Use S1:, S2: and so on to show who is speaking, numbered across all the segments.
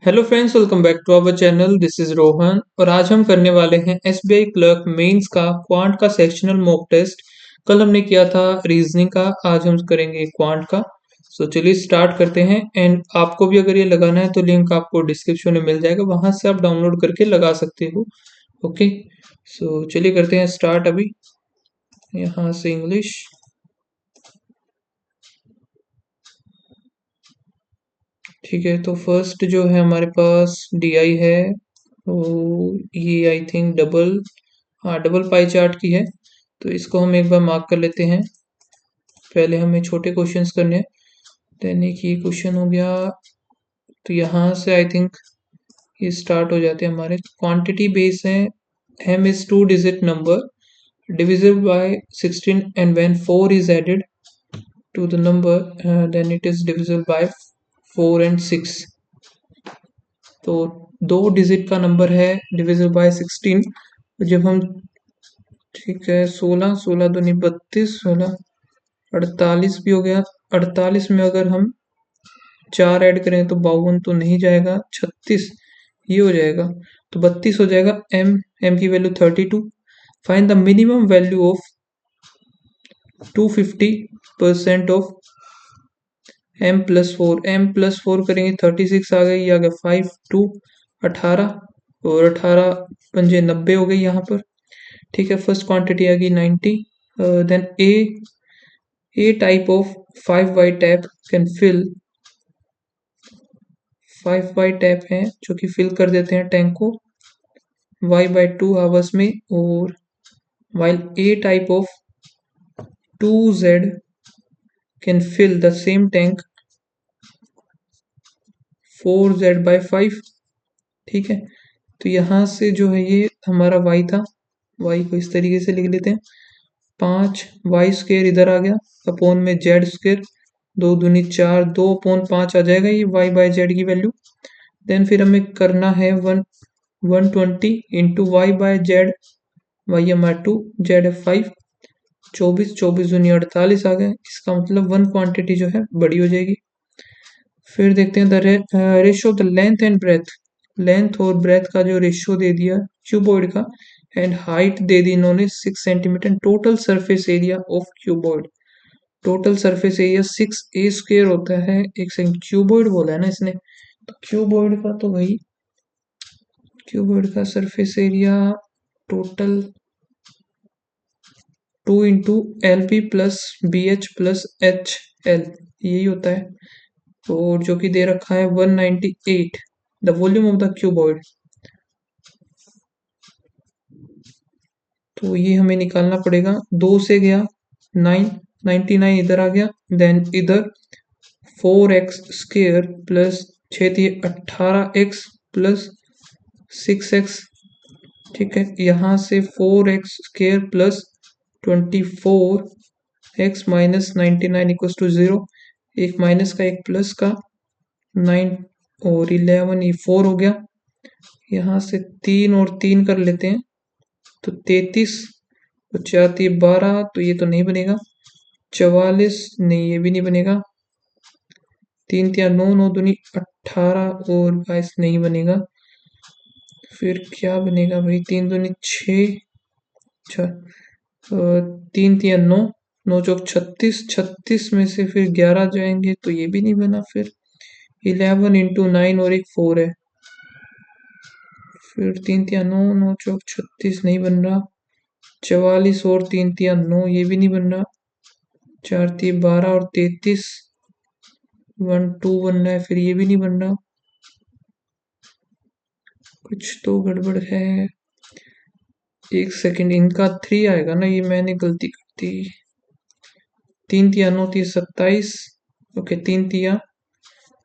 S1: Hello friends, welcome back to our channel. This is Rohan और आज हम करने वाले हैं एसबीआई क्लर्क मेंस का क्वांट का सेक्शनल मॉक टेस्ट। कल हमने किया था रीजनिंग का, आज हम करेंगे क्वांट का। सो चलिए स्टार्ट करते हैं। एंड आपको भी अगर ये लगाना है तो लिंक आपको डिस्क्रिप्शन में मिल जाएगा, वहां से आप डाउनलोड करके लगा सकते हो। ओके, सो चलिए करते हैं स्टार्ट अभी। यहाँ से इंग्लिश। ठीक है, तो फर्स्ट जो है हमारे पास डी आई है, तो ये आई थिंक डबल, हाँ डबल पाई चार्ट की है। तो इसको हम एक बार मार्क कर लेते हैं। पहले हमें छोटे क्वेश्चंस करने हैं। देन एक ये क्वेश्चन हो गया। तो यहाँ से आई थिंक ये स्टार्ट हो जाते हैं हमारे। क्वांटिटी बेस है, m is two digit number divisible by 16 and when 4 is added to the number then it is divisible by 4 and 6। तो दो डिजिट का नंबर है, डिविजिबल बाय 16। जब हम, ठीक है, 16 16 दूनी 32, 16 48 भी हो गया। 48 में अगर हम 4 ऐड करें तो 52 तो नहीं जाएगा, 36 ये हो जाएगा, तो 32 हो जाएगा। m की value 32। Find the minimum value of 250% of m+4 करेंगे 36 आ गई, आ गया 5 2 18 और 18 पंजे 90 हो गई यहाँ पर। ठीक है, फर्स्ट क्वांटिटी आ गई 90। Then a type of 5 Y tap can fill, 5 Y tap है जो कि फिल कर देते हैं टैंक को y/2 आवर्स में। और while a type of 2z can fill the same tank 4z/5। ठीक है, तो यहाँ से जो है ये हमारा y था, y को इस तरीके से लिख लेते हैं। 5y² इधर आ गया, अपोन में z², 2 दूनी 4, 2/5 आ जाएगा ये y/z की वैल्यू। देन फिर हमें करना है 120 इंटू y/z, y/2, z/5, 24 24 दूनी 48 आ गए। इसका मतलब वन क्वांटिटी जो है बड़ी हो जाएगी। फिर देखते हैं the ratio of the length and breadth. Length और ब्रेथ का जो रेशियो दे दिया क्यूबॉइड का, एंड हाइट दे दी इन्होंने 6 centimetre. Total surface area of cuboid, total surface area 6a² होता है। एक सेकंड, क्यूबॉइड बोला है ना इसने, तो क्यूबॉइड का तो भाई, क्यूबॉइड का surface area total 2 into L P plus B H plus H L, यही होता है। और जो कि दे रखा है 198 the volume of the cuboid. तो ये हमें निकालना पड़ेगा। 2 से गया 9, 99 इधर आ गया। देन इधर 4x² plus 6 18x plus 6x। ठीक है, यहाँ से 4x² plus 24x minus 99 equal to 0। एक माइनस का एक प्लस का, 9 और 11, ये 4 हो गया। यहाँ से 3 और 3 कर लेते हैं तो 33 और 4 12, तो ये तो नहीं बनेगा। 44 नहीं, ये भी नहीं बनेगा। 3 9 9 दूनी 18 और 22 नहीं बनेगा। फिर क्या बनेगा भाई, 3 दूनी 6, 3 9 9 चौक 36, 36 में से फिर 11 जाएंगे तो ये भी नहीं बना। फिर 11 इंटू 9 और एक 4 है। फिर 3 9 9 चौक 36 नहीं बन रहा। 44 और 3 9, ये भी नहीं बन रहा। 4 12 और 33, 1 2 बन रहा है, फिर ये भी नहीं बन रहा। कुछ तो गड़बड़ है। एक सेकंड, इनका 3 आएगा ना, ये मैंने गलती कर दी। 3 9 27, ओके 3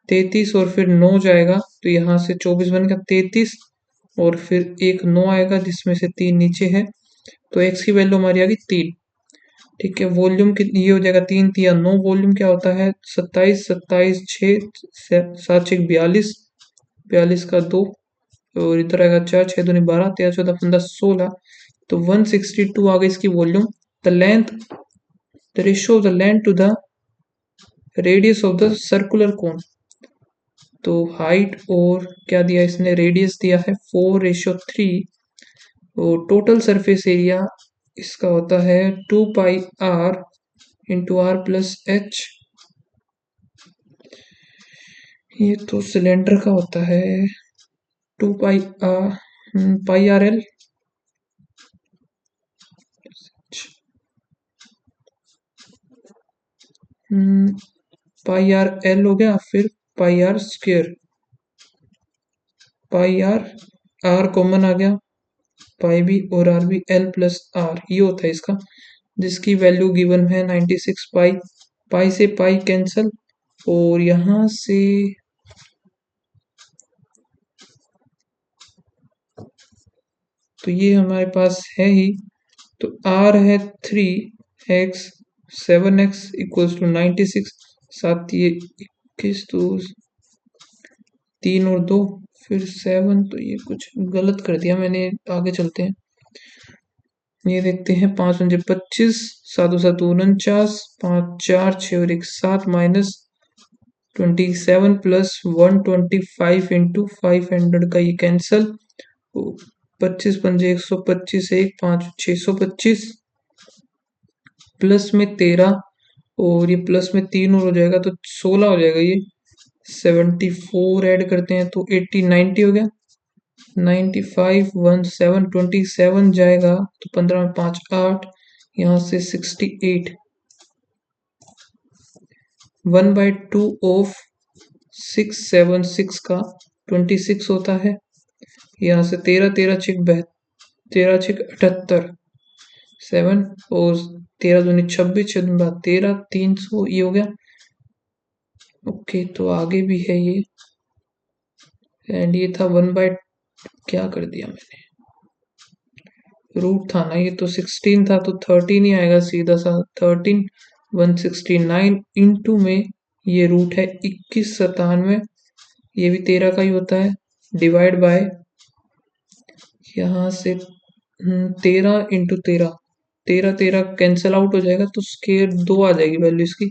S1: 33 और फिर 9 जाएगा तो यहाँ से 24 बनेगा। 33 और फिर एक 9 आएगा जिसमें से 3 नीचे है, तो x की वैल्यू हमारी आ गई 3। ठीक है, वॉल्यूम कितनी, ये हो जाएगा 3 9। वॉल्यूम क्या होता है 27, 27 6 7 6 42, 42 का 2 और इधर आएगा 4 6 दूनी 12, 13 14 15 16, तो 162 आ गई इसकी volume. The length, the ratio of the length to the radius of the circular cone. तो हाइट और क्या दिया इसने, रेडियस दिया है 4:3। और टोटल सरफेस एरिया इसका होता है 2πr into are plus H. ये तो सिलेंडर का होता है 2πr l। πr l हो गया, फिर πr², πr कॉमन आ गया, पाई भी और आर भी, एल प्लस आर ये होता है इसका, जिसकी वैल्यू गिवन है 96 पाई। पाई से पाई कैंसल, और यहां से तो ये हमारे पास है ही। तो आर है 3x, 7x इक्वल्स टू 96, साथ ये 21, तो 3 और 2 फिर 7, तो ये कुछ गलत कर दिया मैंने, आगे चलते हैं। ये देखते हैं, 5 पंजे 25, 7 7 49, 5 4 6 और 1 7 माइनस 27 प्लस 125 इंटू 500 का ये कैंसल। 25 पंजे 125, 1 5 625, प्लस में 13 और ये प्लस में 3 और हो जाएगा तो 16 हो जाएगा। ये 74 ऐड करते हैं तो 80 90 हो गया। 95 17 27 जाएगा तो 15 में 5 8, यहाँ से 68। 1/2 ऑफ 676 का 26 होता है। यहाँ से 13 13 छिक 78, 7 और 13 दूनी 26, 13 300 ये हो गया। ओके, तो आगे भी है ये, एंड ये था 1/, क्या कर दिया मैंने, रूट था ना ये, तो 16 था तो 13 ही आएगा सीधा सा। 13 169 इंटू में ये रूट है 2197, ये भी 13 का ही होता है, डिवाइड बाय यहाँ से 13 इंटू 13, 13 13 कैंसल आउट हो जाएगा तो स्केयर 2 आ जाएगी वैल्यू इसकी।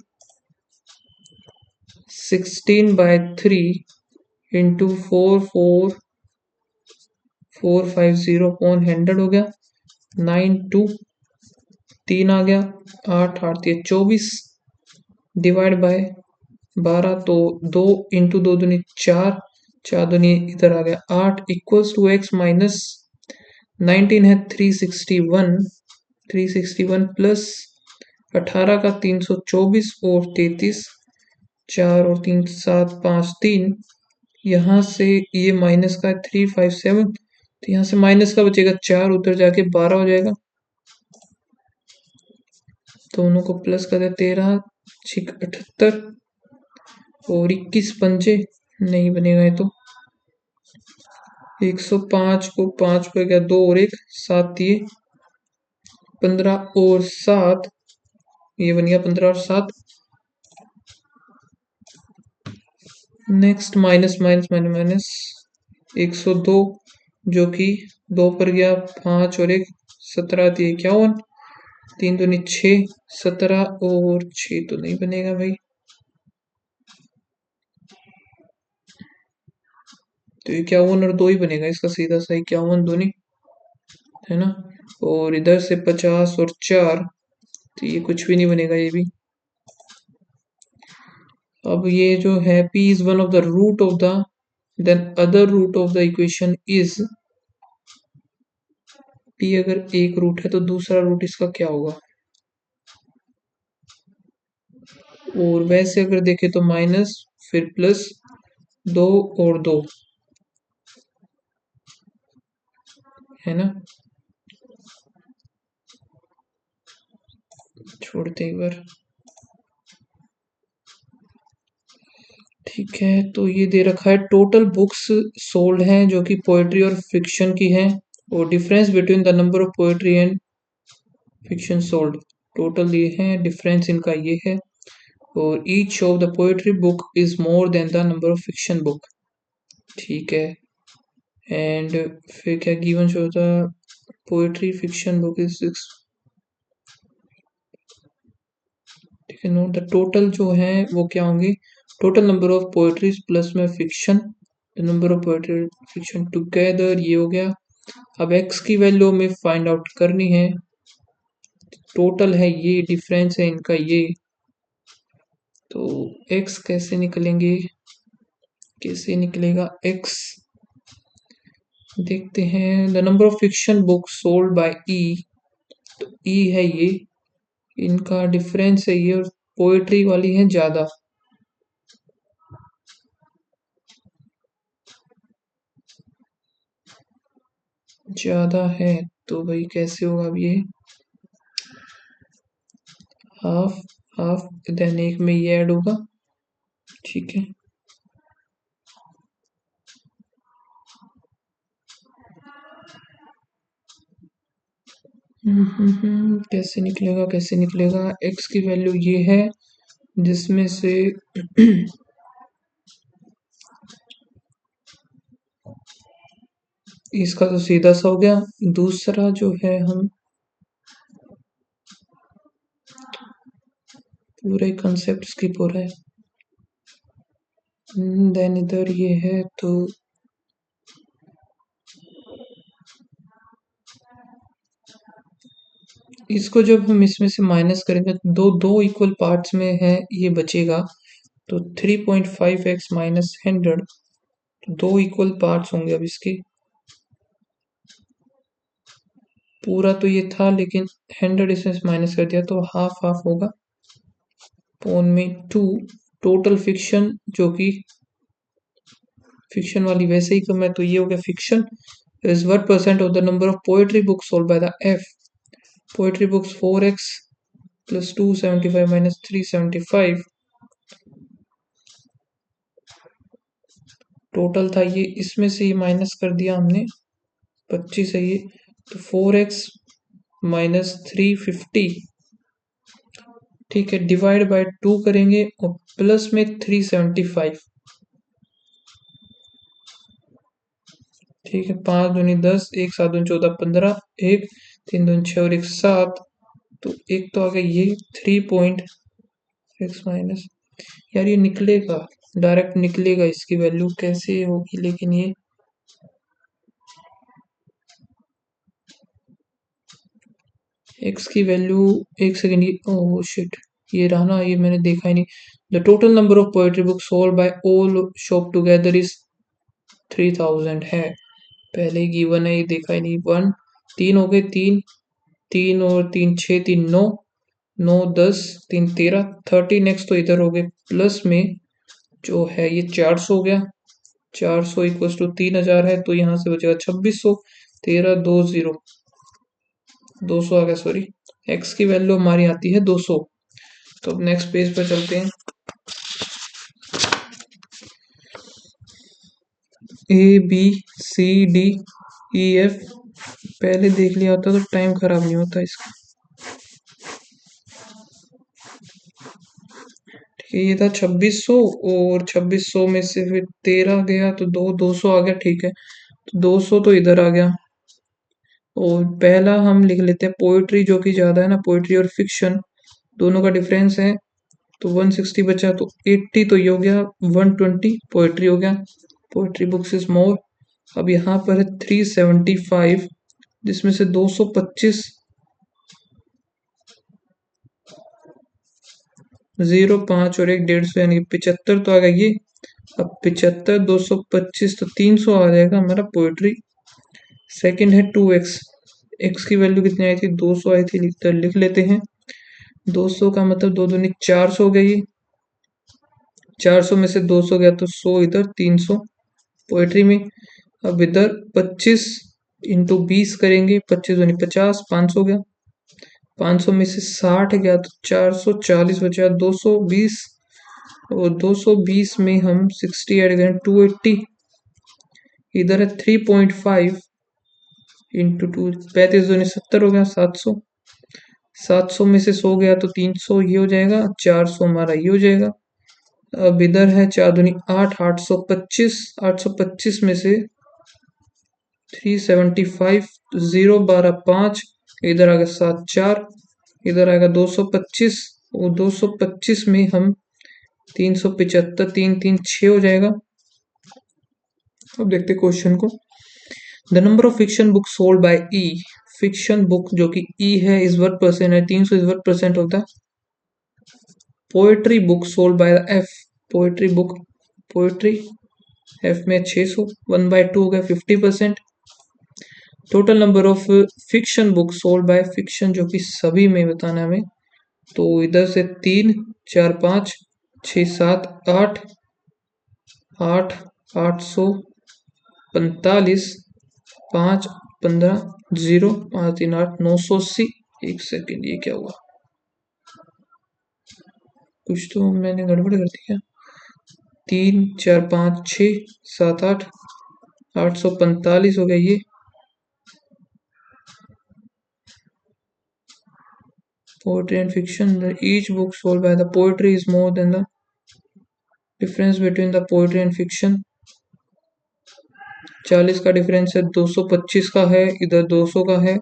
S1: 16/3 इंटू 44450 अपॉन 100 हो गया। 92 3 आ गया, 8 8 24 डिवाइड बाय 12, तो 2 इंटू 2 दूनी 4, 4 दूनी इधर आ गया 8 इक्वल्स टू x माइनस 19 है 361 प्लस 18 का 324 और 33, 4 और 3 7 5 3, यहाँ से ये माइनस का 357, तो यहाँ से माइनस का बचेगा 4, उधर जाके 12 हो जाएगा। दोनों को प्लस कर दे, 13 छिक 78 और 21 पंजे नहीं बनेगा ये तो। 105 को 5 पर गया 2 और 1 7, ये 15 और 7, ये बन गया 15 और 7। Next minus minus minus minus 102, जो कि 2 पर गया 5 और 1 17, 51, 3 दूनी 6, 17 और 6 तो नहीं बनेगा भाई, तो 51 और 2 ही बनेगा इसका सीधा सा, 51 दूनी है ना। और इधर से 50 और 4, तो ये कुछ भी नहीं बनेगा ये भी। अब ये जो है p is one of the root of the, then other root of the equation is, p अगर एक रूट है तो दूसरा रूट इसका क्या होगा। और वैसे अगर देखें तो माइनस फिर प्लस 2 और 2 है ना। छोड़ते एक बार, ठीक है। तो ये दे रखा है टोटल बुक्स सोल्ड हैं जो कि पोएट्री और फिक्शन की हैं, और difference between the number of poetry and fiction sold, total ये है, डिफरेंस इनका ये है। और each of the poetry book is more than the number of fiction book, ठीक है। एंड फिर क्या गिवन शो था, पोएट्री फिक्शन बुक इज 6, ठीक है। नोट द टोटल जो है वो क्या होंगे, total number of poetries plus में fiction, number of poetry fiction together, ये हो गया। अब एक्स की वैल्यू हमें फाइंड आउट करनी है। टोटल है ये, डिफरेंस है इनका ये, तो एक्स कैसे निकलेंगे, कैसे निकलेगा एक्स, देखते हैं। The number of fiction book sold by E, तो ई है ये, इनका डिफरेंस है ये, और पोएट्री वाली है ज्यादा। ज्यादा है तो भाई कैसे होगा अब ये, हाफ हाफ, देन एक में ये ऐड होगा, ठीक है। कैसे निकलेगा, कैसे निकलेगा, एक्स की वैल्यू ये है, जिसमें से इसका तो सीधा सा हो गया। दूसरा जो है, हम पूरा कंसेप्ट स्किप हो रहा है। देन इधर ये है, तो इसको जब हम इसमें से माइनस करेंगे, दो दो इक्वल पार्ट्स में है, ये बचेगा, तो 3.5x माइनस 100, दो इक्वल पार्ट्स होंगे अब इसके। पूरा तो ये था, लेकिन 100 इसमें से माइनस कर दिया, तो हाफ हाफ होगा, पौन में 2। टोटल फिक्शन, जो कि फिक्शन वाली वैसे ही कम है, तो ये हो गया fiction is what percent of the number of poetry books sold by the F. Poetry books 4x plus 275 minus 375, total था ये, इसमें से ये माइनस कर दिया हमने, 25 है ये, तो 4x माइनस 350, ठीक है, डिवाइड बाय 2 करेंगे, और प्लस में 375, ठीक है। 5 दूनी 10, एक 7 दूनी 14, 15, एक 3 दूनी 6 और एक 7, तो एक तो आ गया ये 3.6 माइनस, यार ये निकलेगा, डायरेक्ट निकलेगा, इसकी वैल्यू कैसे होगी, लेकिन ये एक्स की वैल्यू, एक सेकेंड, ये ओह शिट, ये रहा ना, ये मैंने देखा ही नहीं। The total number of poetry book sold bye all shop together is 3000 है, पहले ही गिवन है, ये देखा ही नहीं। 1 3 हो गए, 3 3 और 3 6, 3 9, 9 10, 3 13, 30, नेक्स्ट तो इधर हो गए प्लस में, जो है ये 400 हो गया, 400 इक्वल टू 3000 है, तो यहाँ से बचेगा 2600, 13 2 0, 200 आ गया, सॉरी, एक्स की वैल्यू हमारी आती है 200। तो अब नेक्स्ट पेज पर चलते हैं। A B C D E F, पहले देख लिया होता तो टाइम खराब नहीं होता इसका, ठीक है। ये था 2600, और 2600 में से फिर 13 गया, तो 200 आ गया, ठीक है, तो 200 तो इधर आ गया। और पहला हम लिख लेते हैं पोइट्री, जो कि ज्यादा है ना, पोइट्री और फिक्शन दोनों का डिफरेंस है, तो 160 बचा, तो 80, तो ये हो गया 120, पोइट्री हो गया, पोइट्री बुक्स इज मोर। अब यहाँ पर है 375, जिसमें से 225, 0 5 और 1 150, यानी 75 तो आ गया ये। अब 75 225, तो 300 आ जाएगा हमारा पोइट्री। सेकंड है 2x, एक्स की वैल्यू कितनी आई थी, 200 आई थी, लिख लेते हैं। 200 का मतलब 2 दूनी 400 गई, 400 में से 200 गया, तो 100 इधर, 300 पोएट्री में। अब इधर 25 इंटू 20 करेंगे, 25 दूनी 50, 500 गया, 500 में से 60 गया, तो 440 बचा, 220, और 220 में हम 60 ऐड करें, 280, इधर है 3.5 इंटू 2, 35 दूनी 70 हो गया, 700, 700 में से 100 गया, तो 300 ये हो जाएगा, 400 हमारा ये हो जाएगा। अब इधर है 4 दूनी 8, 825, 825 में से 375, 0 12 5, इधर आ गया 7 4, इधर आएगा 225, और 225 में हम 375, 3 3 6 हो जाएगा। अब देखते क्वेश्चन को। The number of fiction book sold by E, fiction book जो कि ई है इज वर्ट परसेंट है, 300 इज वर्ट परसेंट होता है। Poetry book sold by the F, poetry book, poetry F में 600, 1/2 हो गया 50%। Total number of fiction book sold bye fiction जो कि सभी में बताना है हमें, तो इधर से 3 4 5 6 7 8 8 845 5 15 0 5 3 8 980। एक सेकेंड, ये क्या हुआ, कुछ तो मैंने गड़बड़ कर दिया। 3 4 5 6 7 8 845 हो गया ये। Poetry and fiction, each book sold by the poetry is more than the difference between the poetry and fiction। 40 का डिफरेंस है, 225 का है, इधर 200 का है,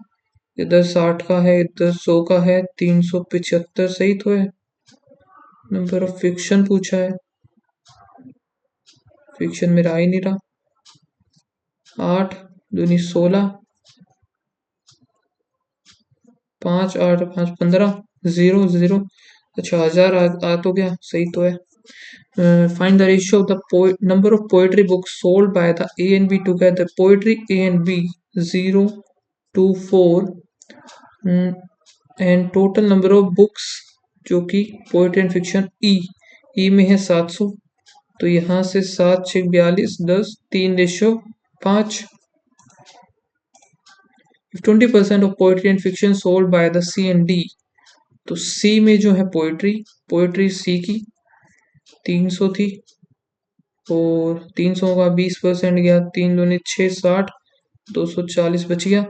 S1: इधर 60 का है, इधर 100 का है, 375 सही तो है। नंबर ऑफ फिक्शन पूछा है, फिक्शन मेरा आ ही नहीं रहा। 8 दूनी 16, 5 8 5 15 0 0। अच्छा 1000 आ तो गया, सही तो है। Find the ratio of the number of poetry books sold by the A and B together. Poetry A and B 0 to 4 and total number of books जो कि पोएट्री एंड फिक्शन ई में है 700, तो यहाँ से 7 6 42 10 3:5। If 20% of poetry and fiction sold by the C and D, तो C में जो है पोएट्री C की 300 थी, और 300 का 20% गया, 3 दूनी 6 60, 240 बच गया।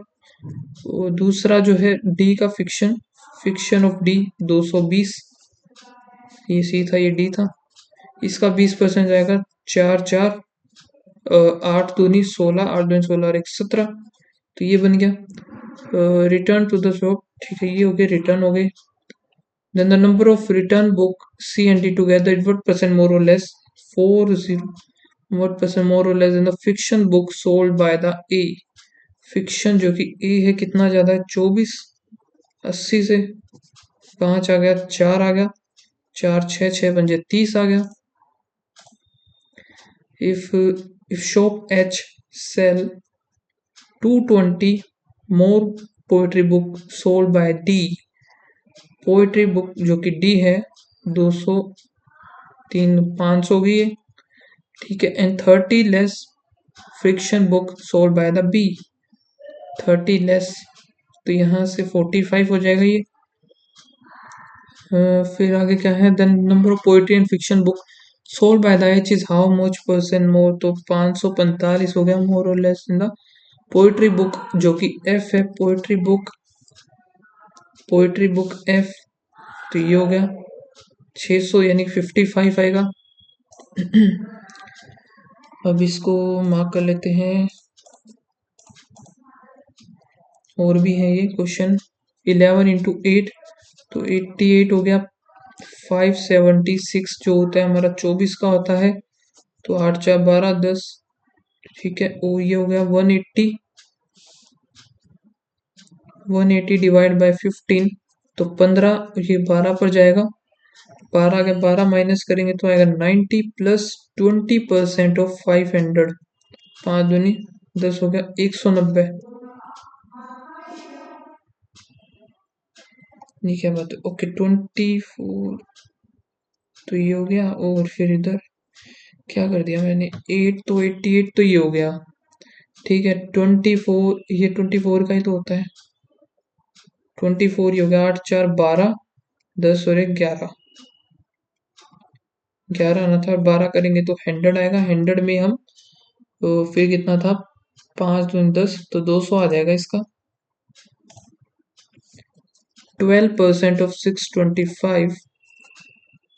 S1: और दूसरा जो है डी का फिक्शन ऑफ डी 220, ये सी था ये डी था, इसका 20% जाएगा 4 4 8 दूनी 16, 8 दूनी 16 और 1 17, तो ये बन गया। रिटर्न टू द शॉप, ठीक है ये हो गया, रिटर्न हो गई। Then the number of return book C and D together, what percent more or less, 40, what percent more or less in the fiction book sold by the A, fiction जो कि ए है कितना ज्यादा है, 24, 80 से 5 आ गया, 4 आ गया, 4 6 6 पंजे 30 आ गया। if shop H sell 220 more poetry book sold by D, poetry book जो कि डी है 200 3 500 भी है, ठीक है, and 30 less fiction book sold by the B, 30 less, तो यहाँ से 45 हो जाएगा ये। फिर आगे क्या है, then number of poetry and fiction book sold by the H is how much percent more, तो 545 हो गया मोर और less in the poetry book जो कि एफ है, पोएट्री बुक एफ, तो ये हो गया 600 यानी 55 आएगा। अब इसको मार्क कर लेते हैं, और भी है ये क्वेश्चन। 11 इंटू 8 तो 88 हो गया। 576 जो होता है हमारा 24 का होता है, तो 8 4 12 10, ठीक है, ओ ये हो गया 180 डिवाइड बाय 15, तो 15, ये 12 पर जाएगा, 12 के 12 माइनस करेंगे तो आएगा 90 प्लस 20% ऑफ 500, 5 दूनी 10 हो गया 190। ये क्या बात है, ओके 24, तो ये हो गया, और फिर इधर क्या कर दिया मैंने, 8 तो 88 तो ये हो गया, ठीक है, 24 ये 24 का ही तो होता है, 24 ये हो गया, 8 4 12 10 और 1 11, 11 आना था, 12 करेंगे तो 100 आएगा, 100 में हम तो फिर कितना था, 5 दूनी 10, तो 200 आ जाएगा इसका। 12% ऑफ 625,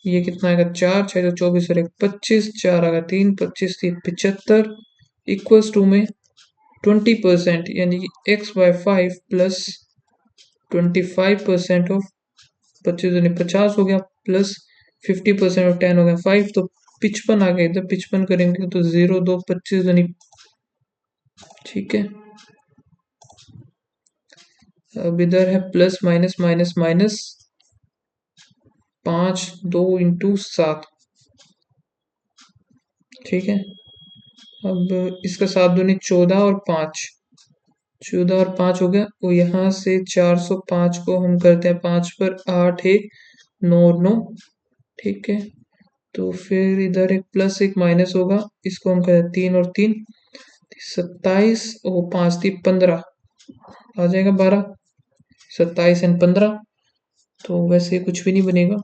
S1: ये कितना आएगा, 4 6 तो 24 और 1 25, 4 आएगा 3 25 3 75, इक्वल्स टू में 20% यानी कि x/5 प्लस 25% ऑफ 25 दूनी 50 हो गया, प्लस 50% ऑफ 10 हो गया 5, तो 55 आ गया। इधर 55 करेंगे तो 0 2 25 दूनी, ठीक है। अब इधर है plus minus minus minus, 5 2 into 7, ठीक है। अब इसका 7 दूनी 14 और 5, 14 और 5 हो गया। वो यहाँ से 405 को हम करते हैं 5 पर, 8 1 9 9, ठीक है। तो फिर इधर एक प्लस एक माइनस होगा, इसको हम करें 3 और 3 27, और 5 3 15 आ जाएगा 12, 27 एंड 15, तो वैसे कुछ भी नहीं बनेगा।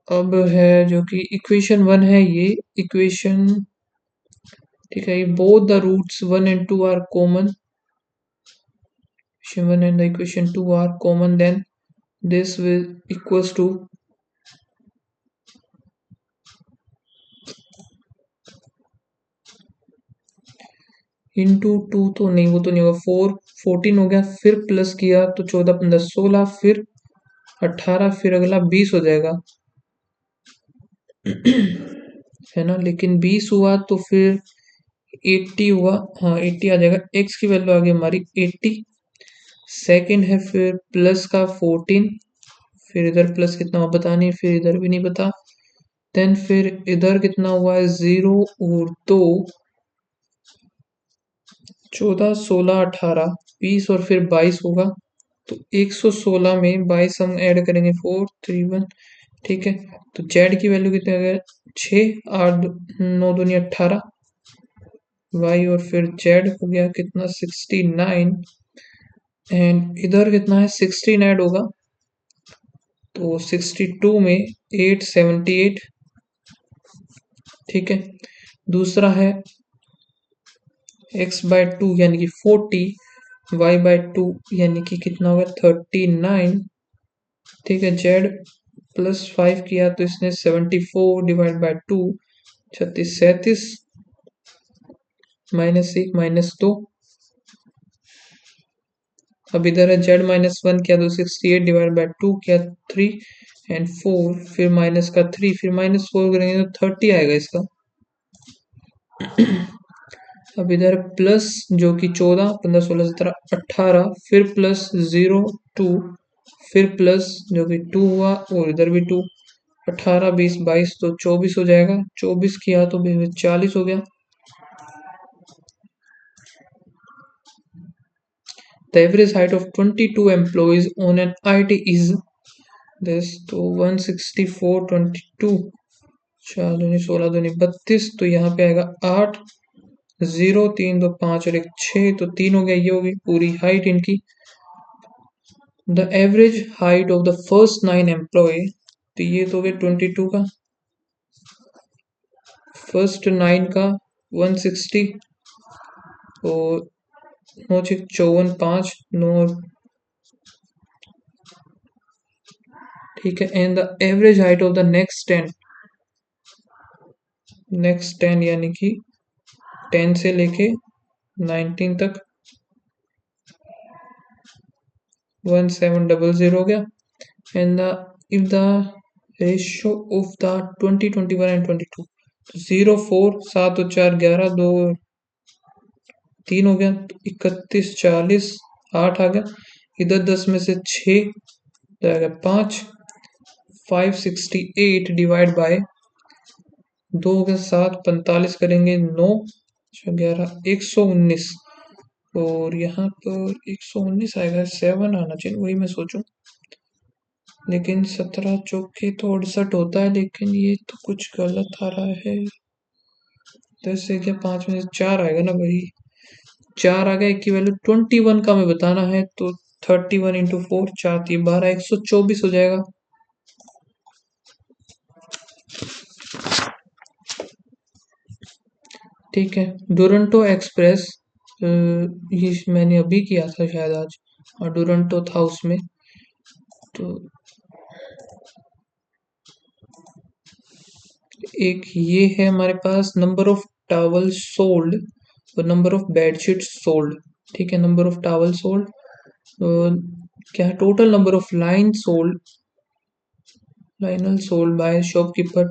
S1: अब है जो कि इक्वेशन 1 है, ये इक्वेशन, ठीक है। ये both the roots 1 and 2 are common, equation 1 and the equation 2 are common, then this will equals to into 2, तो नहीं वो तो नहीं होगा, 4 14 हो गया, फिर प्लस किया तो 14 15 16, फिर 18, फिर अगला 20 हो जाएगा है ना। लेकिन 20 हुआ तो फिर 80 हुआ, हाँ 80 आ जाएगा। x की वैल्यू आ गई हमारी 80। सेकंड है फिर प्लस का 14, फिर इधर प्लस कितना हुआ पता नहीं, फिर इधर भी नहीं पता। देन फिर इधर कितना हुआ है 0 और 2, 14 16 18 20 और फिर 22 होगा। तो 116 में 22 हम ऐड करेंगे 4 3 1, ठीक है। तो जेड की वैल्यू कितनी आ गया 6 8 9 दूनी 18 वाई, और फिर जेड हो गया कितना 69, एंड इधर कितना है 16 ऐड होगा, तो 62 में 878, ठीक है। दूसरा है x/2 यानी कि 40, y/2 यानी कि कितना होगा 39, ठीक है। z प्लस 5 किया तो इसने 74 डिवाइड बाय 2, 36 37, -1 -2। अब इधर है z-1 किया तो 68 डिवाइड बाय 2 किया 3 एंड 4, फिर माइनस का 3, फिर -4 करेंगे तो 30 आएगा इसका। अब इधर प्लस जो कि 14 15 16 17 18, फिर प्लस 0 2, फिर प्लस जो कि 2 हुआ और इधर भी 2, 18 20 22 तो 24 हो जाएगा। 24 किया तो 40 हो गया। The average height of 22 employees on an IT is this, तो 164 22, 4 दूनी 16 दूनी 32, तो यहाँ पे आएगा 8 0 3 2 5 और 1 6, तो 3 हो गया। ये होगी पूरी हाइट इनकी। The average height of the first 9 employ, तो ये तो हो गया 22 का, फर्स्ट 9 का 160, और 9 6 54 5 9, ठीक है। And the average height of the next 10 यानी कि 10 से लेके 19 तक 1700 हो गया। And the if the ratio of the 20 21 and 22, 0 4 7 और 4 11 2 3 हो गया, तो 31 40 8 आ गया। इधर 10 में से 6 जाएगा 5, 568 डिवाइड बाय 2 हो गया 7 45 करेंगे 9 11 119, और यहाँ पर 119 आएगा, 7 आना चाहिए, वही मैं सोचूं। लेकिन 17 चौके तो 68 होता है, लेकिन ये तो कुछ गलत आ रहा है। 10 से क्या 5 में से 4 आएगा ना भाई, 4 आ गया। एक की वैल्यू 21 का हमें बताना है, तो 31 इंटू 4 4 3 12 124 हो जाएगा। ठीक है। डुरंटो एक्सप्रेस, ये मैंने अभी किया था शायद आज, और डुरंटो था उसमें। तो एक ये है हमारे पास नंबर ऑफ टॉवल सोल्ड और नंबर ऑफ बेडशीट सोल्ड, ठीक है। नंबर ऑफ टॉवल सोल्ड, क्या है total number of line sold Lionel sold by shopkeeper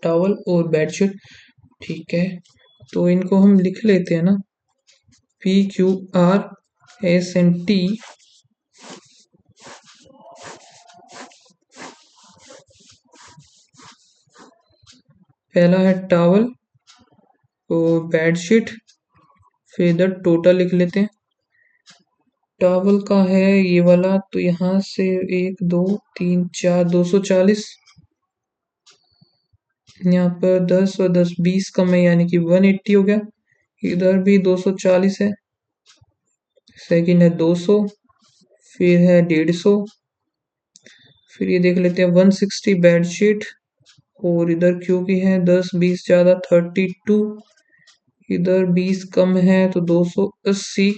S1: towel और बेडशीट। ठीक है, तो इनको हम लिख लेते हैं ना, PQRSNT। पहला है टॉवल और बेडशीट, फिर इधर टोटल लिख लेते हैं। टॉवल का है ये वाला, तो यहाँ से 1 2 3 4 240, यहाँ पर 10 और 10 20 कम है, यानी कि 180 हो गया। इधर भी 240 है, सेकंड है 200, फिर है 150, फिर ये देख लेते हैं 160 बेडशीट, और इधर क्यों की है 10 20 ज्यादा 32, इधर 20 कम है तो 280,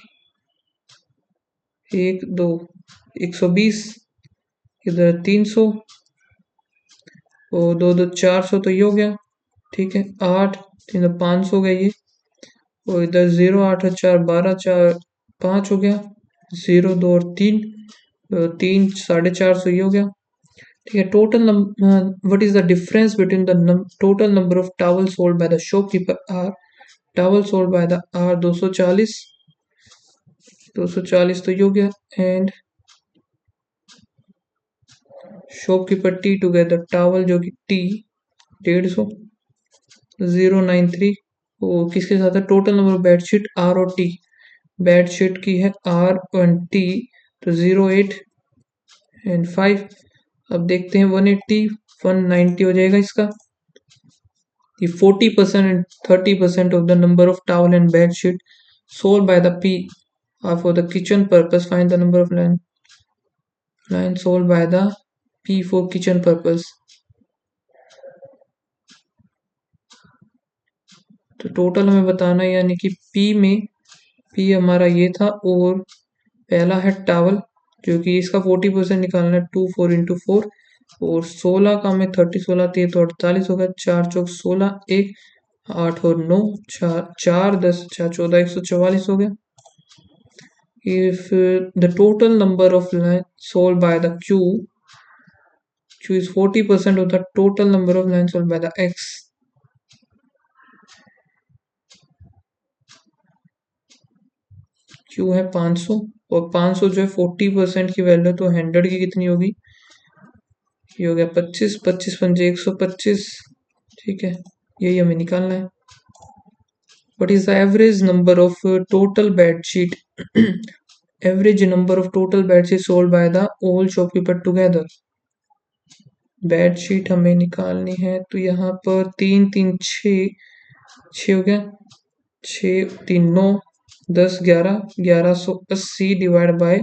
S1: 1 2 120, इधर 300 और 2 2 400, तो ये हो गया। ठीक है, 8 3 500 हो गया ये, और इधर 0 8 और 4 12 4 5 हो गया, 0 2 और 3 3 450 ये हो गया। ठीक है, total what is the difference between the total number of towel sold by the shopkeeper R, towel sold by the R 240, 240 तो ये हो गया, and shopkeeper T together towel जो कि टी 150, 093, वो किसके साथ है, total number of bedsheet R और टी, बेडशीट की है आर एंड टी, तो 08 एंड 5। अब देखते हैं 180 190 हो जाएगा इसका। The 40% and 30% of the number of towel and bed sheet sold by the P are for the kitchen purpose. Find the number of line sold by the P for kitchen purpose. तो total हमें बताना है, यानी कि P में P हमारा ये था, और पहला है टावल जो कि इसका 40% निकालना है, 2 4 इंटू 4, और 16 का हमें 30 16 3 तो 48 होगा, 4 चौक 16 1 8 और 9 4 4 10 4 14 144 हो गया। If the total number of lines sold by the Q is 40% of the total number of lines sold by the X, Q है 500, और 500 जो है 40% की वैल्यू, तो 100 की कितनी होगी, ये हो गया 25, 25 पंजे 125। ठीक है, यही हमें निकालना है। What is the average number of total bed sheet average number of total bed sheet sold by the all shopkeeper together? Bed sheet हमें निकालनी है, तो यहाँ पर 3 3 6 6 हो गया, 6 3 9 10 11 1180 डिवाइड बाय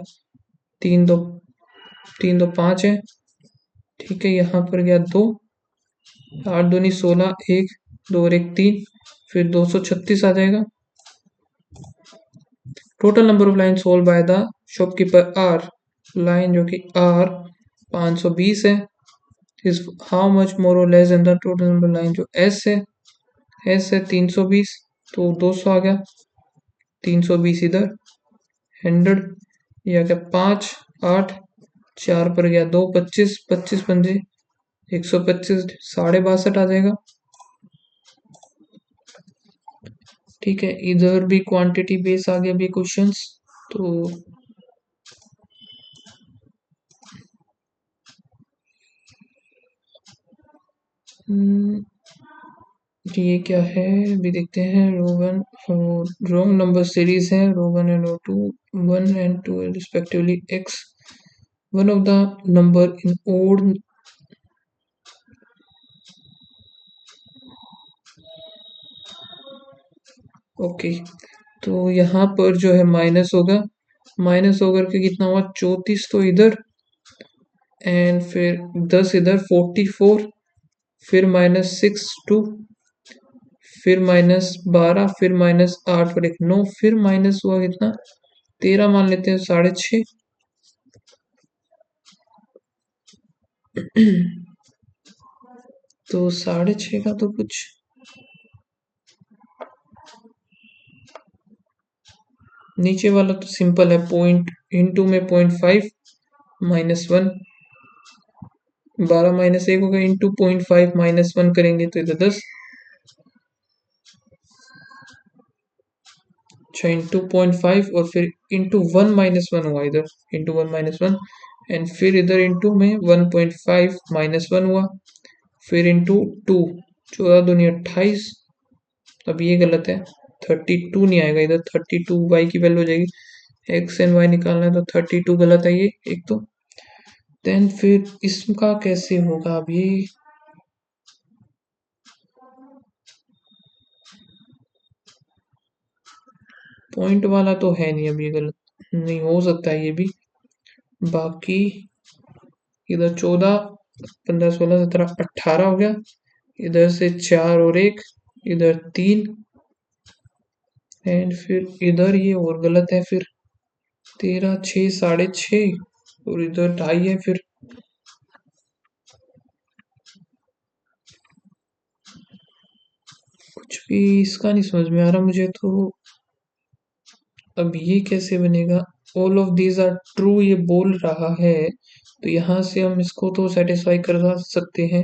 S1: 3 2 5 है। ठीक है, यहाँ पर गया 2 8 दूनी 16 1 2 और 1 3, फिर 236 आ जाएगा। Total number of line sold by the shopkeeper R, line जो कि आर 520 है, इज हाउ मच मोर और less than the total number line जो एस है, एस है 320, तो 200 आ गया, 320 इधर 100, ये आ गया 5 8 4 पर गया 2 25 25 पंजे 125 62.5 आ जाएगा। ठीक है, इधर भी क्वांटिटी बेस आ गया भी क्वेश्चंस, तो ये क्या है अभी देखते हैं। रो 1 और रोंग नंबर सीरीज है, रो 1 and row 2, 1 and 2 respectively x, one of the number in odd okay. तो यहाँ पर जो है माइनस होगा, माइनस होकर के कितना हुआ 34, तो इधर एंड फिर 10 इधर 44, फिर -6 2, फिर -12, फिर -8 और एक 9, फिर माइनस हुआ कितना 13, मान लेते हैं 6.5। तो 6.5 का तो कुछ नीचे वाला तो सिंपल है, पॉइंट इनटू में 0.5 -1 12 माइनस 1 होगा इंटू 0.5 माइनस 1 करेंगे तो इधर 10। अच्छा इंटू 0.5 और फिर इंटू 1 माइनस 1 हुआ इधर, इंटू 1 माइनस 1 एंड फिर इधर इंटू में 1.5 माइनस 1 हुआ, फिर इंटू 2, 14 दूनी 28। अब ये गलत है, 32 नहीं आएगा इधर, 32 y की वैल्यू हो जाएगी, x एंड y निकालना है तो 32 गलत है ये एक तो। देन फिर इसका कैसे होगा अब ये, पॉइंट वाला तो है नहीं, अब ये गलत नहीं हो सकता है ये भी। बाकी इधर 14, 15, 16, 17, 18 हो गया, इधर से 4 और 1, इधर 3 एंड फिर इधर ये और गलत है फिर, 13, 6, 6.5 और इधर 2.5 है फिर। कुछ भी इसका नहीं समझ में आ रहा मुझे तो। अब ये कैसे बनेगा, all of these are true ये बोल रहा है, तो यहाँ से हम इसको तो सेटिस्फाई करवा सकते हैं।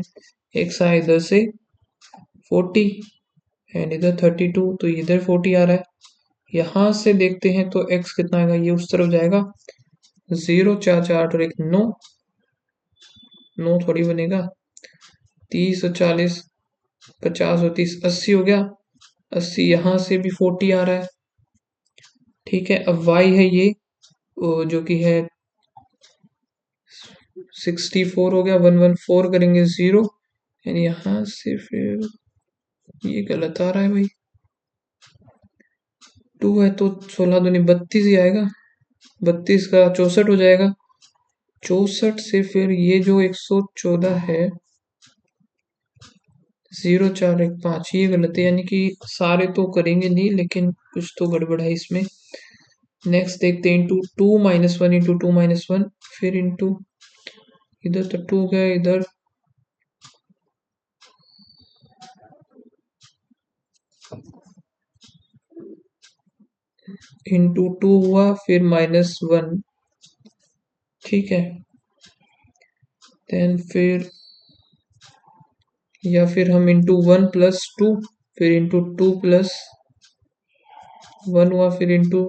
S1: एक्स आया इधर से 40 एंड इधर 32, तो इधर 40 आ रहा है। यहाँ से देखते हैं तो x कितना आएगा, ये उस तरफ जाएगा, 0, 4, 4, 8 और 1 9, 9 थोड़ी बनेगा, 30 और 40, 50 और 30, 80 हो गया, 80 यहाँ से भी 40 आ रहा है। ठीक है, अब y है ये जो कि है 64 हो गया, 114 करेंगे 0 यानी यहाँ से फिर ये गलत आ रहा है भाई, 2 है तो 16 दूनी 32 ही आएगा, 32 का 64 हो जाएगा, 64 से फिर ये जो 114 है 0, 4, 1, 5 ये गलत है, यानी कि सारे तो करेंगे नहीं लेकिन कुछ तो गड़बड़ है इसमें। नेक्स्ट देखते हैं, इंटू 2 माइनस 1 इंटू 2 माइनस 1, फिर इंटू इधर तो 2 गया, इधर इंटू 2 हुआ, फिर माइनस 1। ठीक है, देन फिर या फिर हम इंटू 1 प्लस 2, फिर इंटू 2 प्लस 1 हुआ, फिर इंटू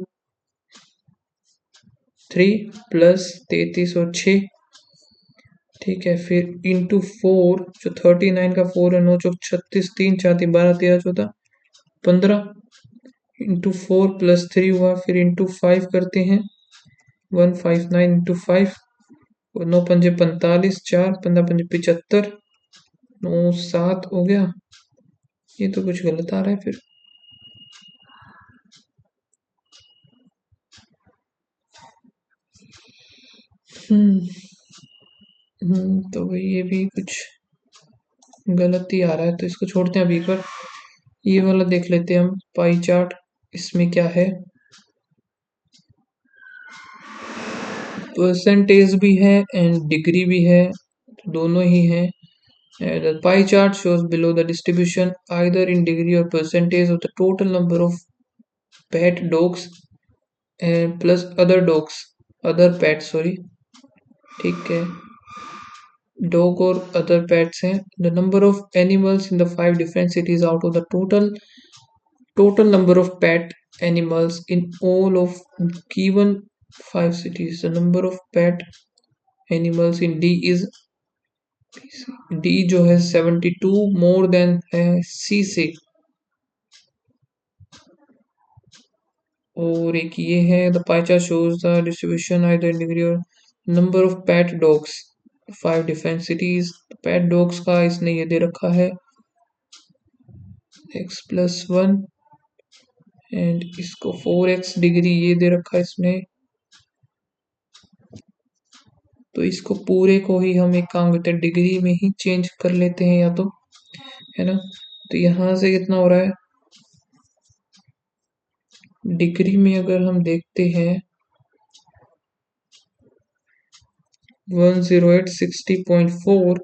S1: 3 प्लस 33 और 6। ठीक है, फिर इंटू 4 जो 39 का 4 है 9 चौक 36, 3 4 3 12 13 14 15 इंटू 4 प्लस 3 हुआ, फिर इंटू 5 करते हैं, 159 इंटू 5 और 9 पंजे 45, 4 15 पंजे 75, 9 7 हो गया। ये तो कुछ गलत आ रहा है फिर, तो भाई ये भी कुछ गलत ही आ रहा है, तो इसको छोड़ते हैं अभी एक बार। ये वाला देख लेते हैं हम पाई चार्ट, इसमें क्या है, परसेंटेज भी है एंड डिग्री भी है, तो दोनों ही हैं। The pie chart shows below the distribution either in degree or percentage of the total number of pet dogs and plus other dogs, other pets sorry। ठीक है, dog और other pets हैं, the number of animals in the 5 different cities out of the total number of pet animals in all of given 5 cities, the number of pet animals in D is, D जो है 72 more than है C से, और एक ये है the pie chart shows the distribution either in degree और number of pet dogs 5 different cities. Pet dogs का इसने ये दे रखा है x+1 एंड इसको 4x डिग्री ये दे रखा है इसने, तो इसको पूरे को ही हम एक काम करते हैं डिग्री में ही चेंज कर लेते हैं या तो, है ना। तो यहाँ से कितना हो रहा है, डिग्री में अगर हम देखते हैं 108 60.4,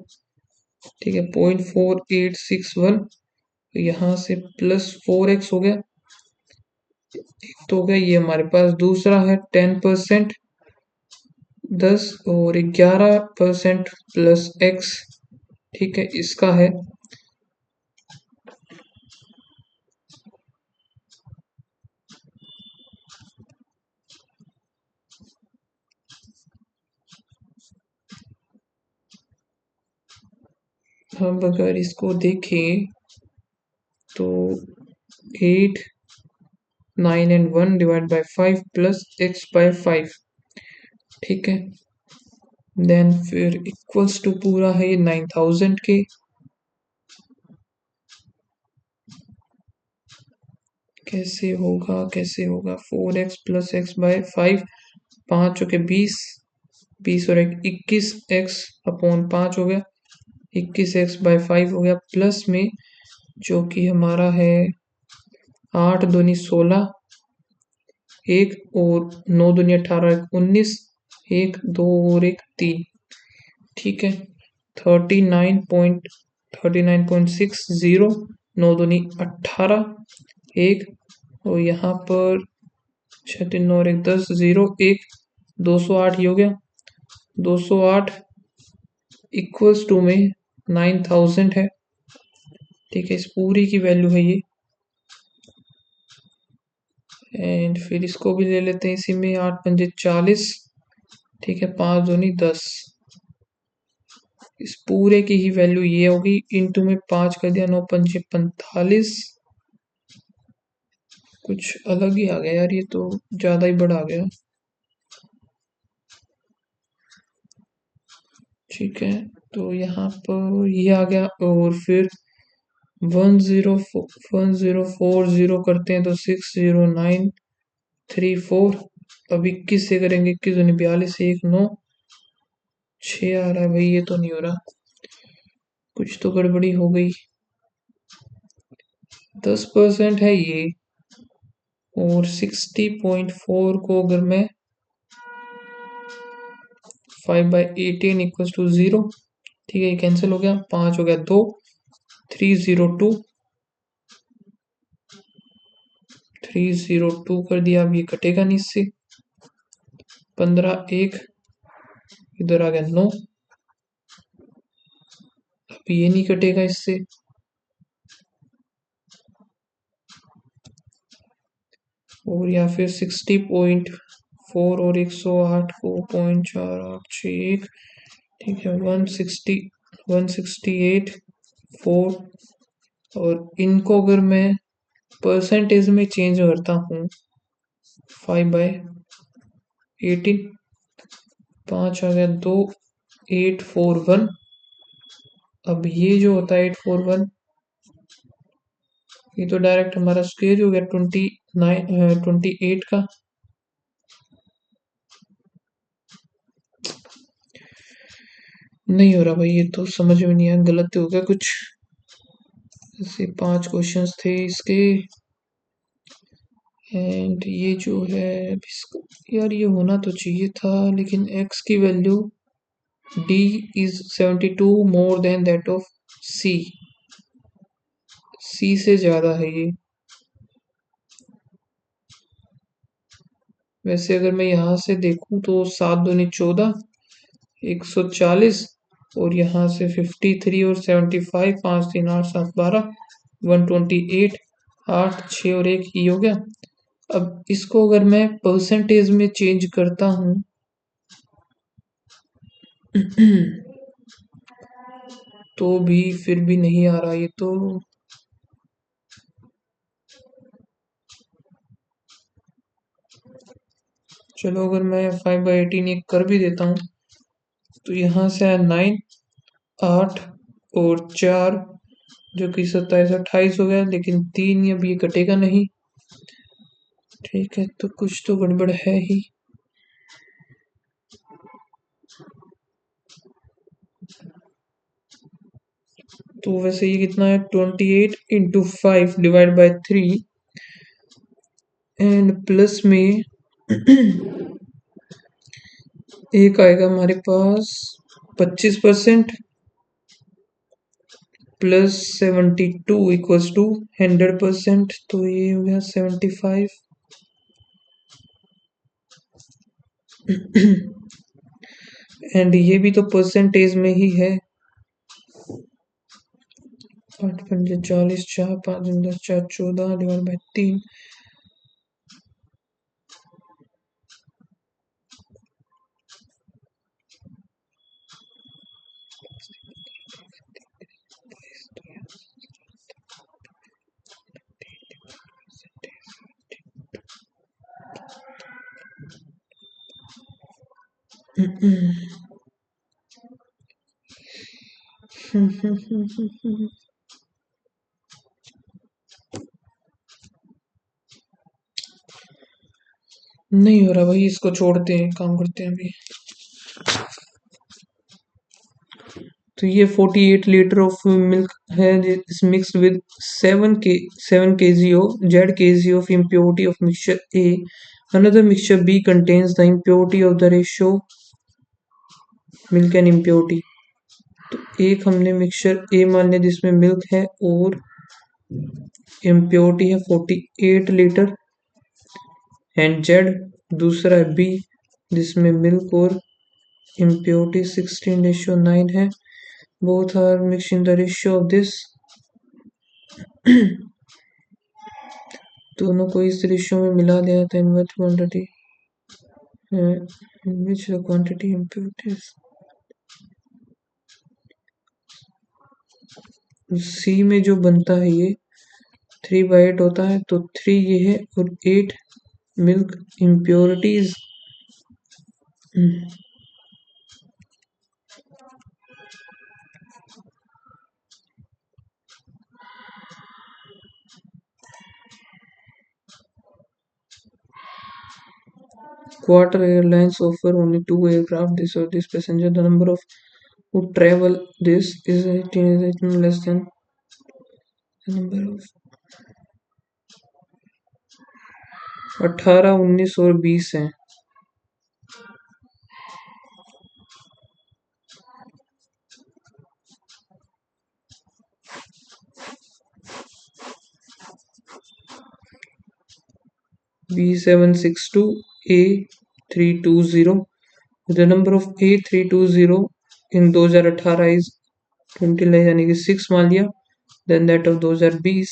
S1: ठीक है 0.4861, तो यहाँ से प्लस 4x हो गया, एक तो हो गया ये हमारे पास, दूसरा है 10%, 10 और 11% प्लस x, ठीक है, इसका है। हम अगर इसको देखें तो 8, 9 and 1 divide by 5 plus x by 5, ठीक है। देन फिर इक्वल्स टू पूरा है ये 9000 के। कैसे होगा 4x प्लस एक्स बाय 5, 5 के 20, 20 और 21x अपॉन 5 हो गया, 21x बाय 5 हो गया, प्लस में जो कि हमारा है 8 दूनी 16, 1 और 9 दूनी 18, 19, 1 2 और 1 3, ठीक है। 39.60, 9 दूनी 18, 1 और यहाँ पर 6 3 9 और 1 10, 0 1, 208 ये हो गया। 208 इक्वल्स टू में 9000 है, ठीक है। इस पूरी की वैल्यू है ये। एंड फिर इसको भी ले लेते हैं इसी में, 8 पंजे 40, ठीक है, 5 दूनी 10। इस पूरे की ही वैल्यू ये होगी, इंटू में 5 कर दिया, 9 पंजे 45। कुछ अलग ही आ गया यार, ये तो ज्यादा ही बड़ा आ गया, ठीक है। तो यहाँ पर ये आ गया, और फिर 104 करते हैं तो 60934। अब 21 से करेंगे, 21 दूनी 42, 1 9 6 आ रहा है भाई, ये तो नहीं हो रहा, कुछ तो गड़बड़ी हो गई। 10% है ये, और 60.4 को अगर मैं 5/18 इक्वल टू 0, ठीक है, ये कैंसिल हो गया, 5 हो गया 2, 302, 302 कर दिया। अब ये कटेगा नहीं इससे, 15 1 इधर आ गया 9, अब ये नहीं कटेगा इससे, और या फिर 60.4 और 108 को 0.4861, ठीक है, 168 4। और इनको अगर मैं परसेंटेज में चेंज करता हूँ, 5/18, 5 आ गया 2, 841। अब ये जो होता है 841, ये तो डायरेक्ट हमारा स्क्वायर हो गया 28 का। नहीं हो रहा भाई, ये तो समझ में नहीं आया, गलत हो गया कुछ। ऐसे 5 क्वेश्चंस थे इसके, एंड ये जो है इसको, यार ये होना तो चाहिए था, लेकिन x की value d is 72 more than that of c, c से ज्यादा है ये। वैसे अगर मैं यहाँ से देखूं तो 7 दूनी 14, 140, और यहाँ से 53 और 75, 5 3 8 7 12, 128, 8 6 और 1 ये हो गया। अब इसको अगर मैं परसेंटेज में चेंज करता हूँ तो भी फिर भी नहीं आ रहा ये तो। चलो अगर मैं 5/18 ये कर भी देता हूँ तो यहाँ से आया 9, 8 और 4, जो कि 27 28 हो गया, लेकिन 3 अब ये कटेगा नहीं, ठीक है, तो कुछ तो गड़बड़ है ही। तो वैसे ये कितना है, 28 into 5 divide by 3, and plus में एक आएगा हमारे पास 25% प्लस 72 इक्वल्स टू 100%, तो ये हो गया 75। एंड ये भी तो परसेंटेज में ही है। 8 पंजे 40, 4 5 10 4 14 डिवाइड बाई 3। नहीं हो रहा भाई, इसको छोड़ते हैं, काम करते हैं अभी। तो ये 48 लीटर ऑफ मिल्क है, इस mixed with 7 kg of Z kg of impurity of mixture A. Another mixture B contains the impurity of the ratio milk and impurity. तो एक हमने मिक्सचर ए मान लिया जिसमें मिल्क है और इम्प्योरिटी है 48 लीटर, एंड जेड दूसरा है बी जिसमें मिल्क और इम्प्योरिटी 16:9 है। Both are mixing the ratio of this. दोनों को इस रेशियो में मिला दिया था in which quantity which quantity impurities. C में जो बनता है ये 3/8 होता है, तो 3 ये है और 8 milk impurities. Quarter airlines offer only 2 aircraft. This or this passenger. The number of who travel this is 18 less than the number of 18, 19 और 20 हैं। B762 A320. The number of A320 in 2018 is 20 यानी कि 6 मान लिया। Then that of 2020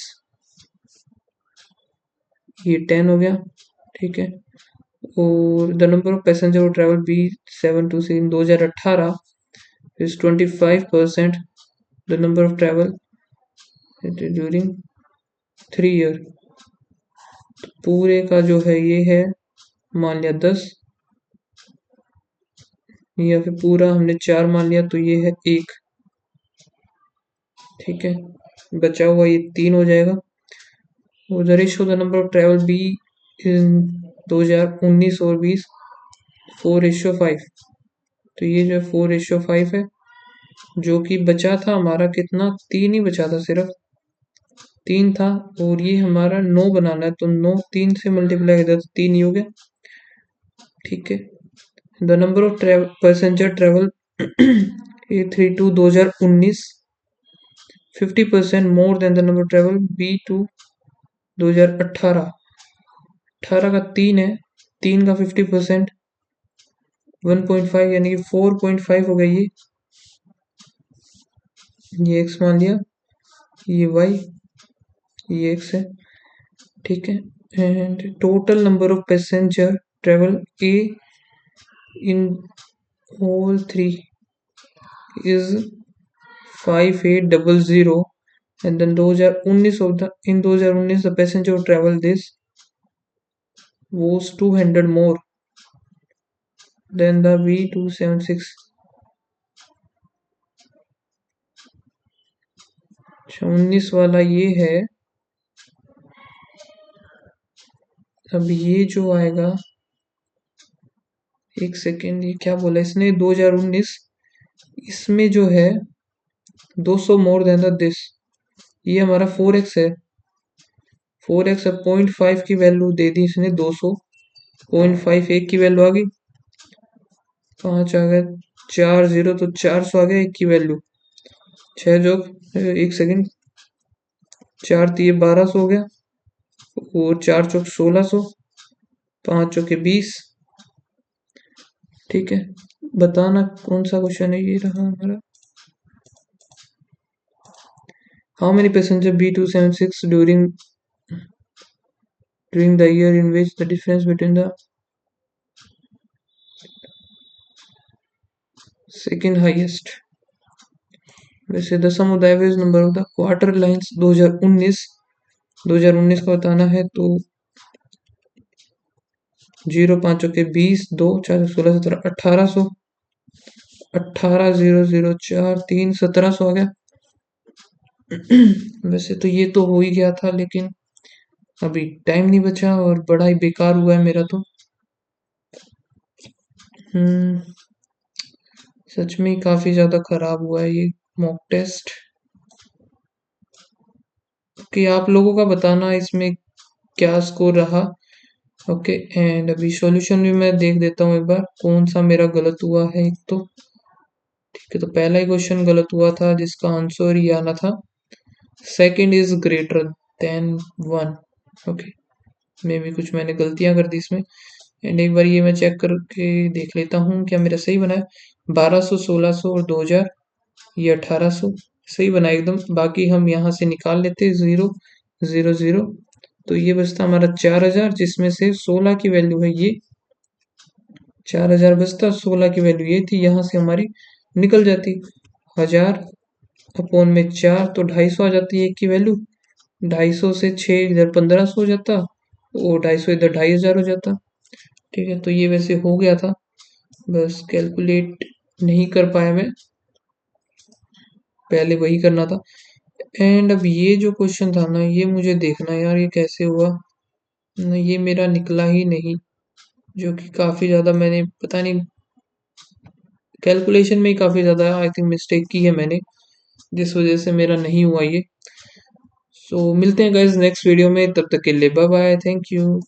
S1: ये 10 हो गया, ठीक है। और the number of passenger who travel B726 in 2018 is 25%। The number of travel during 3 year. पूरे का जो है ये है मान लिया 10, या फिर पूरा हमने 4 मान लिया तो ये है 1, ठीक है। बचा हुआ ये 3 हो जाएगा। और the ratio the number of travel be in 2019 और 20 4:5। तो ये जो 4:5 है, जो कि बचा था हमारा कितना, 3 ही बचा था, सिर्फ 3 था। और ये हमारा 9 बनाना है, तो 9 3 से मल्टीप्लाई कर तो 3 ही हो गया, ठीक है। The number of passenger travel A32 2019 50% more than the number travel B2 2018। 18 का 3 है, 3 का 50% 1.5 यानी कि 4.5 हो गया। ये x मान लिया, ये y, ये x है, ठीक है। And total number of passenger travel A in all 3 is 5800, and then 2019 of the in 2019 the passenger who travel this was 200 more than the B276। 19 वाला ये है। अब ये जो आएगा, एक सेकेंड, ये क्या बोला इसने, 2019 इसमें जो है 200 मोर देन द दिस, ये हमारा 4x है। 4x 0.5 की वैल्यू दे दी इसने 200, 0.5 1 की वैल्यू आ गई, 5 आ गया, 4 0 तो 400 आ गया 1 की वैल्यू। 6 जोक एक सेकेंड, 4 3 1200 हो गया, और 4 चौक 1600, 5 चौके 20, ठीक है। बताना कौन सा क्वेश्चन है। ये रहा हमारा। How many passenger B276 during the year in which the difference between the second highest। वैसे the sum of the average number of the quarter lines 2019 का बताना है तो 0 5 के 20 2 4 16 17 1800 18 0 0 4 3 1700 आ गया। वैसे तो ये तो हो ही गया था लेकिन अभी टाइम नहीं बचा और बड़ा ही बेकार हुआ है मेरा तो। सच में काफी ज्यादा खराब हुआ है ये मॉक टेस्ट। कि आप लोगों का बताना इसमें क्या स्कोर रहा। ओके एंड अभी सॉल्यूशन भी मैं देख देता हूँ एक बार कौन सा मेरा गलत हुआ है। एक तो ठीक है, तो पहला ही क्वेश्चन गलत हुआ था जिसका आंसर ये आना था second is greater than 1। Okay, मे भी कुछ मैंने गलतियां कर दी इसमें। एंड एक बार ये मैं चेक करके देख लेता हूँ क्या मेरा सही बना है। 1200 1600 और 2000 ये 1800 सही बना एकदम। बाकी हम यहाँ से निकाल लेते 0 0 0 तो ये बचता हमारा 4000 जिसमें से 16 की वैल्यू है ये। 4000 बचता, 16 की वैल्यू ये थी, यहाँ से हमारी निकल जाती 1000 अपॉन में 4 तो 250 आ जाती है एक की वैल्यू। 250 से 6 इधर 1500 हो जाता और 250 इधर 2500 हो जाता। ठीक है, तो ये वैसे हो गया था, बस कैलकुलेट नहीं कर पाया मैं, पहले वही करना था। एंड अब ये जो क्वेश्चन था ना ये मुझे देखना यार ये कैसे हुआ ना, ये मेरा निकला ही नहीं, जो कि काफी ज्यादा मैंने पता नहीं कैलकुलेशन में ही काफी ज्यादा आई थिंक मिस्टेक की है मैंने, जिस वजह से मेरा नहीं हुआ ये। सो मिलते हैं गाइस नेक्स्ट वीडियो में, तब तक के लिए बाय बाय, थैंक यू।